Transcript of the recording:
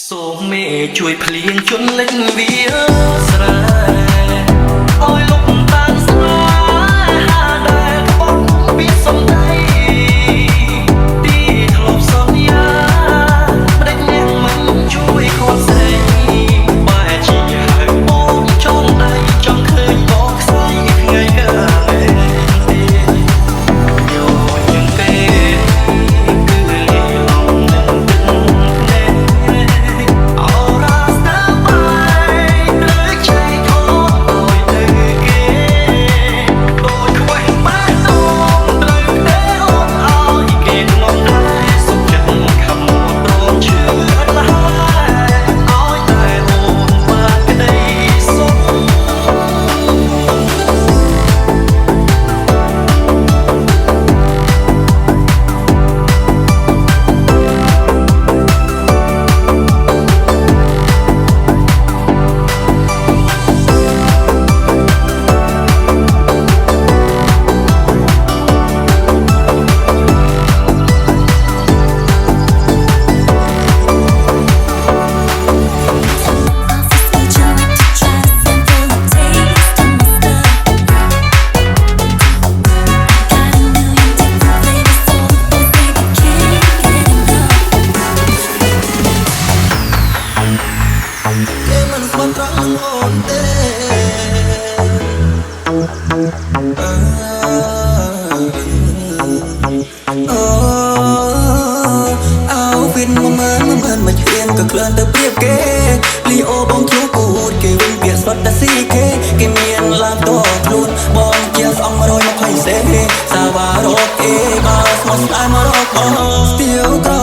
សូមមេជួយភ្លៀងជន់លិចវាស្រែអើយលុបតាំងស្នេហាដែលក្បត់ពីសំដីទីធ្លាប់សន្យាម្ដេចអ្នកមិនជួយគាត់ស្អីបែរជាហៅបងចង់ដៃចង់ឃើញបងខ្សែថ្ងៃកាលយោជាងទេគឺលីឡំនឹងទឹកអរ៉ាស្ទើបាយលើចៃខោដោយទៅគេដោយខ្វះបាត់អូនត្រូវតែអូនឲ្យគេក្នុងដែរសុខចិត្តខំប្រមជឿណាស់ឲ្យតែអូនបានក្តីសុខ គេមិនស្មត់ត្រង់នឹងអូនទេអោវិនមកមើលមិនហ៊ានក៏ក្លឿនទៅព្រៀបគេលីអូបងជួពូតគេវិញពាក្យស្វត់តែស៊ីគេមានឡើងតខ្លួនបងជាស្អង120សេសាវ៉ារ៉ូអេបើស្មត់ស្អាតមករកបងស្ទៀវក្រ